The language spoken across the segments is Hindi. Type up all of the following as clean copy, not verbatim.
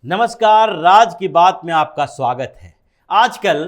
नमस्कार, राज की बात में आपका स्वागत है। आजकल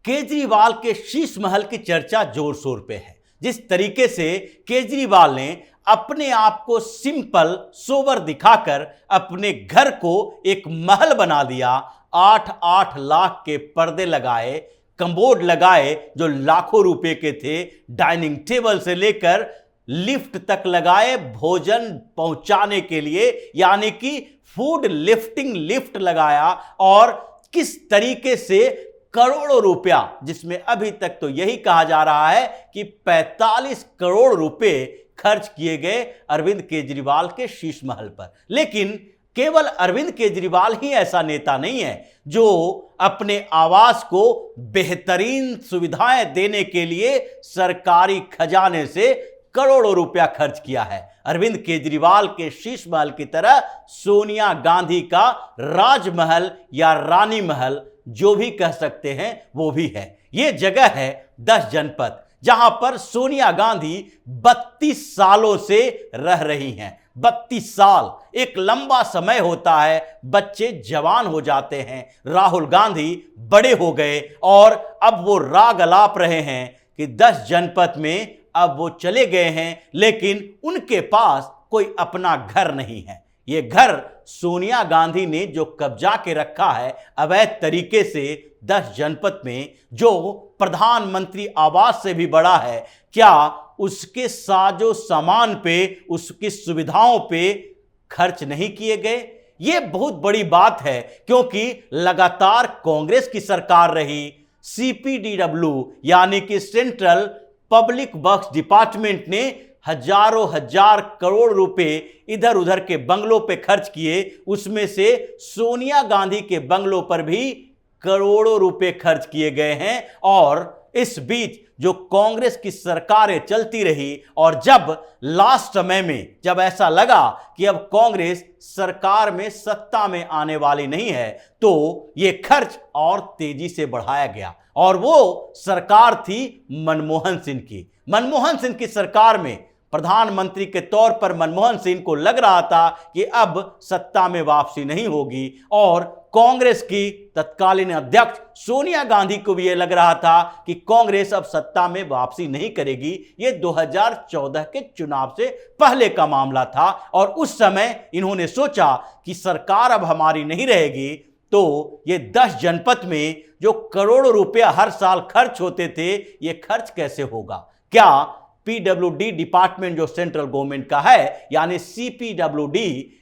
केजरीवाल के शीश महल की चर्चा जोर शोर पे है। जिस तरीके से केजरीवाल ने अपने आप को सिंपल सोबर दिखाकर अपने घर को एक महल बना दिया, 8-8 लाख के पर्दे लगाए, कमोड लगाए जो लाखों रुपए के थे, डाइनिंग टेबल से लेकर लिफ्ट तक लगाए भोजन पहुंचाने के लिए, यानी कि फूड लिफ्टिंग लिफ्ट लगाया। और किस तरीके से करोड़ों रुपया, जिसमें अभी तक तो यही कहा जा रहा है कि 45 करोड़ रुपए खर्च किए गए अरविंद केजरीवाल के शीश महल पर। लेकिन केवल अरविंद केजरीवाल ही ऐसा नेता नहीं है जो अपने आवास को बेहतरीन सुविधाएं देने के लिए सरकारी खजाने से करोड़ों रुपया खर्च किया है। अरविंद केजरीवाल के शीश महल की तरह सोनिया गांधी का राजमहल या रानी महल जो भी कह सकते हैं वो भी है। यह जगह है 10 जनपद, जहां पर सोनिया गांधी 32 सालों से रह रही हैं। 32 साल एक लंबा समय होता है, बच्चे जवान हो जाते हैं। राहुल गांधी बड़े हो गए और अब वो राग अलाप रहे हैं कि 10 जनपद में अब वो चले गए हैं, लेकिन उनके पास कोई अपना घर नहीं है। ये घर सोनिया गांधी ने जो कब्जा के रखा है अवैध तरीके से 10 जनपद में, जो प्रधानमंत्री आवास से भी बड़ा है, क्या उसके साजो सामान पे, उसकी सुविधाओं पे खर्च नहीं किए गए? ये बहुत बड़ी बात है, क्योंकि लगातार कांग्रेस की सरकार रही। CPDW यानी कि सेंट्रल पब्लिक वर्क्स डिपार्टमेंट ने हजारों हजार करोड़ रुपए इधर उधर के बंगलों पे खर्च किए। उसमें से सोनिया गांधी के बंगलों पर भी करोड़ों रुपए खर्च किए गए हैं। और इस बीच जो कांग्रेस की सरकारें चलती रही, और जब लास्ट समय में जब ऐसा लगा कि अब कांग्रेस सरकार में सत्ता में आने वाली नहीं है, तो यह खर्च और तेजी से बढ़ाया गया। और वो सरकार थी मनमोहन सिंह की। मनमोहन सिंह की सरकार में प्रधानमंत्री के तौर पर मनमोहन सिंह को लग रहा था कि अब सत्ता में वापसी नहीं होगी, और कांग्रेस की तत्कालीन अध्यक्ष सोनिया गांधी को भी यह लग रहा था कि कांग्रेस अब सत्ता में वापसी नहीं करेगी। यह 2014 के चुनाव से पहले का मामला था, और उस समय इन्होंने सोचा कि सरकार अब हमारी नहीं रहेगी, तो ये 10 जनपद में जो करोड़ों रुपया हर साल खर्च होते थे, ये खर्च कैसे होगा? क्या PWD डिपार्टमेंट जो सेंट्रल गवर्नमेंट का है, यानी CPWD,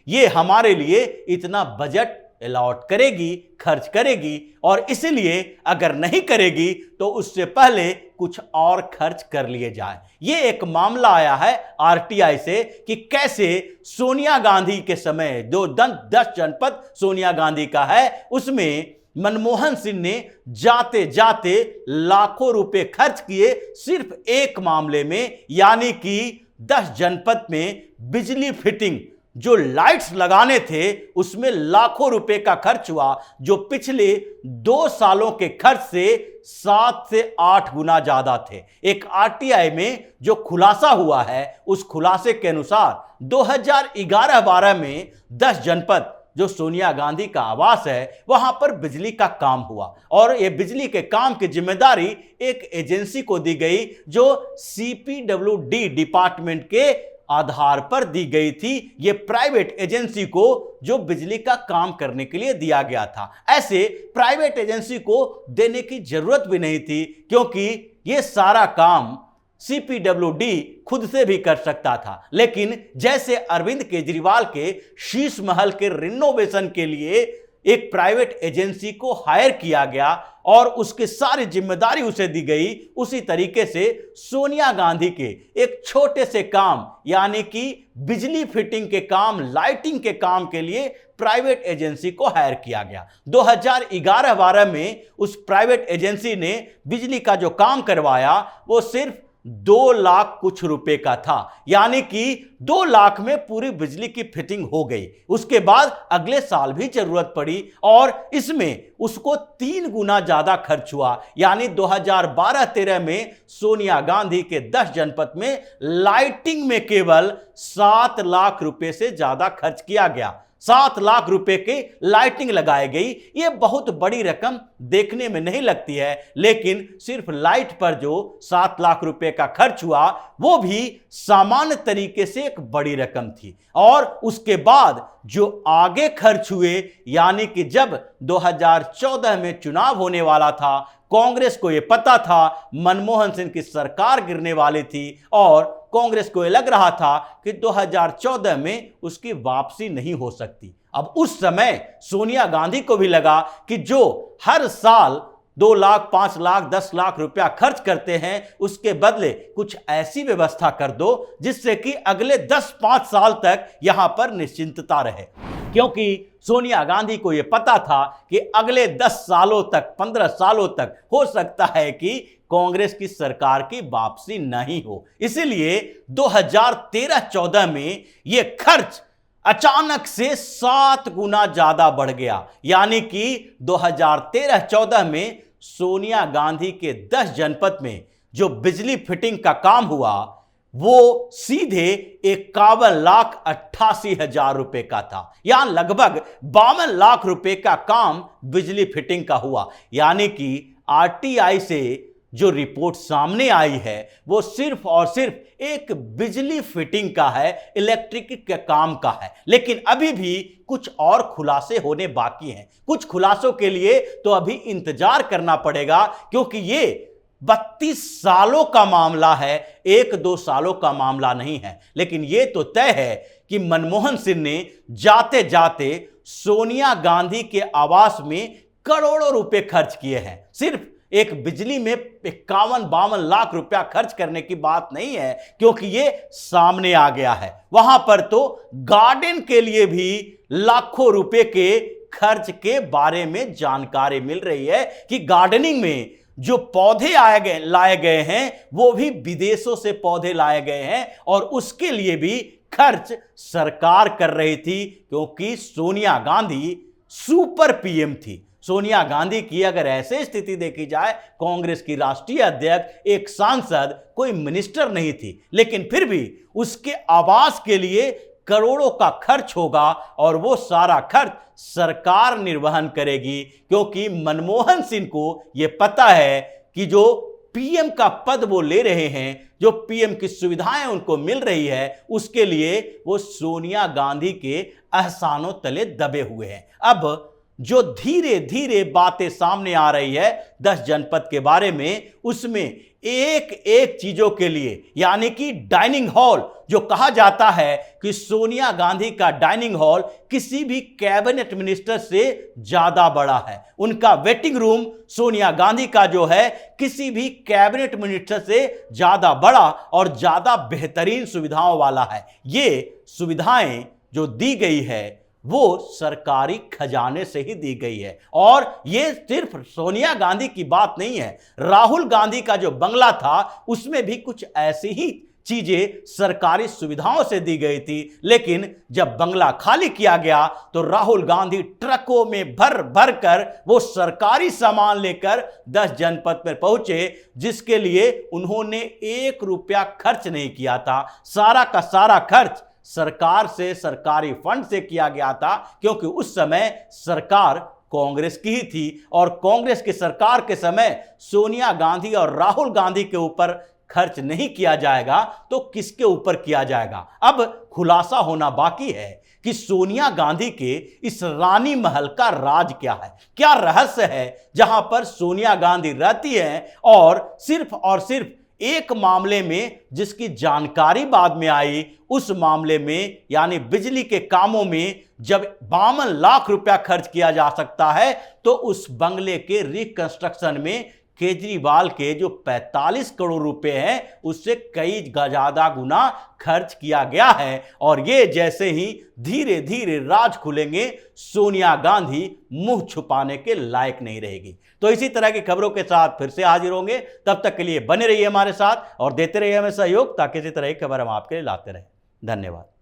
ये हमारे लिए इतना बजट अलॉट करेगी, खर्च करेगी? और इसलिए अगर नहीं करेगी तो उससे पहले कुछ और खर्च कर लिए जाए। ये एक मामला आया है RTI से कि कैसे सोनिया गांधी के समय, जो 10 जनपद सोनिया गांधी का है, उसमें मनमोहन सिंह ने जाते जाते लाखों रुपए खर्च किए सिर्फ एक मामले में, यानी कि 10 जनपद में बिजली फिटिंग, जो लाइट्स लगाने थे उसमें लाखों रुपए का खर्च हुआ, जो पिछले 2 सालों के खर्च से 7 से 8 गुना ज्यादा थे। एक RTI में जो खुलासा हुआ है, उस खुलासे के अनुसार 2011-12 में 10 जनपद जो सोनिया गांधी का आवास है, वहां पर बिजली का काम हुआ, और यह बिजली के काम की जिम्मेदारी एक एजेंसी को दी गई जो CPWD डिपार्टमेंट के आधार पर दी गई थी। यह प्राइवेट एजेंसी को जो बिजली का काम करने के लिए दिया गया था। ऐसे प्राइवेट एजेंसी को देने की जरूरत भी नहीं थी, क्योंकि यह सारा काम CPWD खुद से भी कर सकता था। लेकिन जैसे अरविंद केजरीवाल के शीश महल के रिनोवेशन के लिए एक प्राइवेट एजेंसी को हायर किया गया और उसकी सारी जिम्मेदारी उसे दी गई, उसी तरीके से सोनिया गांधी के एक छोटे से काम, यानी कि बिजली फिटिंग के काम, लाइटिंग के काम के लिए प्राइवेट एजेंसी को हायर किया गया। 2011-12 में उस प्राइवेट एजेंसी ने बिजली का जो काम करवाया वो सिर्फ 2 लाख कुछ रुपए का था, यानी कि 2 लाख में पूरी बिजली की फिटिंग हो गई। उसके बाद अगले साल भी जरूरत पड़ी और इसमें उसको 3 गुना ज्यादा खर्च हुआ, यानी 2012-13 में सोनिया गांधी के 10 जनपद में लाइटिंग में केवल 7 लाख रुपए से ज्यादा खर्च किया गया। 7 लाख रुपए की लाइटिंग लगाई गई। ये बहुत बड़ी रकम देखने में नहीं लगती है, लेकिन सिर्फ लाइट पर जो 7 लाख रुपए का खर्च हुआ वो भी सामान्य तरीके से एक बड़ी रकम थी। और उसके बाद जो आगे खर्च हुए, यानी कि जब 2014 में चुनाव होने वाला था, कांग्रेस को यह पता था मनमोहन सिंह की सरकार गिरने वाली थी और कांग्रेस को यह लग रहा था कि 2014 में उसकी वापसी नहीं हो सकती। अब उस समय सोनिया गांधी को भी लगा कि जो हर साल 2 लाख, 5 लाख, 10 लाख रुपया खर्च करते हैं, उसके बदले कुछ ऐसी व्यवस्था कर दो जिससे कि अगले 10-5 साल तक यहां पर निश्चिंतता रहे। क्योंकि सोनिया गांधी को यह पता था कि अगले 10 सालों तक, 15 सालों तक हो सकता है कि कांग्रेस की सरकार की वापसी नहीं हो। इसलिए 2013-14 में यह खर्च अचानक से 7 गुना ज्यादा बढ़ गया। यानी कि 2013-14 में सोनिया गांधी के 10 जनपद में जो बिजली फिटिंग का काम हुआ वो सीधे 51,88,000 रुपए का था। यहां लगभग 52 लाख रुपए का काम बिजली फिटिंग का हुआ। यानी कि आरटीआई से जो रिपोर्ट सामने आई है वो सिर्फ और सिर्फ एक बिजली फिटिंग का है, इलेक्ट्रिक के काम का है। लेकिन अभी भी कुछ और खुलासे होने बाकी हैं। कुछ खुलासों के लिए तो अभी इंतजार करना पड़ेगा, क्योंकि ये 32 सालों का मामला है, 1-2 सालों का मामला नहीं है। लेकिन यह तो तय है कि मनमोहन सिंह ने जाते जाते सोनिया गांधी के आवास में करोड़ों रुपए खर्च किए हैं। सिर्फ एक बिजली में 51-52 लाख रुपया खर्च करने की बात नहीं है, क्योंकि यह सामने आ गया है। वहां पर तो गार्डन के लिए भी लाखों रुपए के खर्च के बारे में जानकारी मिल रही है कि गार्डनिंग में जो पौधे लाए गए हैं वो भी विदेशों से पौधे लाए गए हैं और उसके लिए भी खर्च सरकार कर रही थी, क्योंकि सोनिया गांधी सुपर पीएम थी। सोनिया गांधी की अगर ऐसे स्थिति देखी जाए, कांग्रेस की राष्ट्रीय अध्यक्ष, एक सांसद, कोई मिनिस्टर नहीं थी, लेकिन फिर भी उसके आवास के लिए करोड़ों का खर्च होगा और वो सारा खर्च सरकार निर्वहन करेगी, क्योंकि मनमोहन सिंह को यह पता है कि जो पीएम का पद वो ले रहे हैं, जो पीएम की सुविधाएं उनको मिल रही है, उसके लिए वो सोनिया गांधी के एहसानों तले दबे हुए हैं। अब जो धीरे धीरे बातें सामने आ रही है 10 जनपद के बारे में, उसमें एक एक चीजों के लिए, यानी कि डाइनिंग हॉल, जो कहा जाता है कि सोनिया गांधी का डाइनिंग हॉल किसी भी कैबिनेट मिनिस्टर से ज्यादा बड़ा है। उनका वेटिंग रूम सोनिया गांधी का जो है किसी भी कैबिनेट मिनिस्टर से ज्यादा बड़ा और ज्यादा बेहतरीन सुविधाओं वाला है। ये सुविधाएं जो दी गई है वो सरकारी खजाने से ही दी गई है। और यह सिर्फ सोनिया गांधी की बात नहीं है, राहुल गांधी का जो बंगला था उसमें भी कुछ ऐसी ही चीजें सरकारी सुविधाओं से दी गई थी। लेकिन जब बंगला खाली किया गया तो राहुल गांधी ट्रकों में भर भर कर वो सरकारी सामान लेकर 10 जनपद पर पहुंचे, जिसके लिए उन्होंने 1 रुपया खर्च नहीं किया था। सारा का सारा खर्च सरकार से, सरकारी फंड से किया गया था, क्योंकि उस समय सरकार कांग्रेस की ही थी और कांग्रेस की सरकार के समय सोनिया गांधी और राहुल गांधी के ऊपर खर्च नहीं किया जाएगा तो किसके ऊपर किया जाएगा। अब खुलासा होना बाकी है कि सोनिया गांधी के इस रानी महल का राज क्या है, क्या रहस्य है जहां पर सोनिया गांधी रहती है। और सिर्फ एक मामले में जिसकी जानकारी बाद में आई, उस मामले में यानी बिजली के कामों में जब 52 लाख रुपया खर्च किया जा सकता है, तो उस बंगले के रिकंस्ट्रक्शन में केजरीवाल के जो 45 करोड़ रुपए हैं उससे कई ज्यादा गुना खर्च किया गया है। और ये जैसे ही धीरे धीरे राज खुलेंगे, सोनिया गांधी मुंह छुपाने के लायक नहीं रहेगी। तो इसी तरह की खबरों के साथ फिर से हाजिर होंगे। तब तक के लिए बने रहिए हमारे साथ और देते रहिए हमें सहयोग, ताकि इसी तरह की खबर हम आपके लिए लाते रहें। धन्यवाद।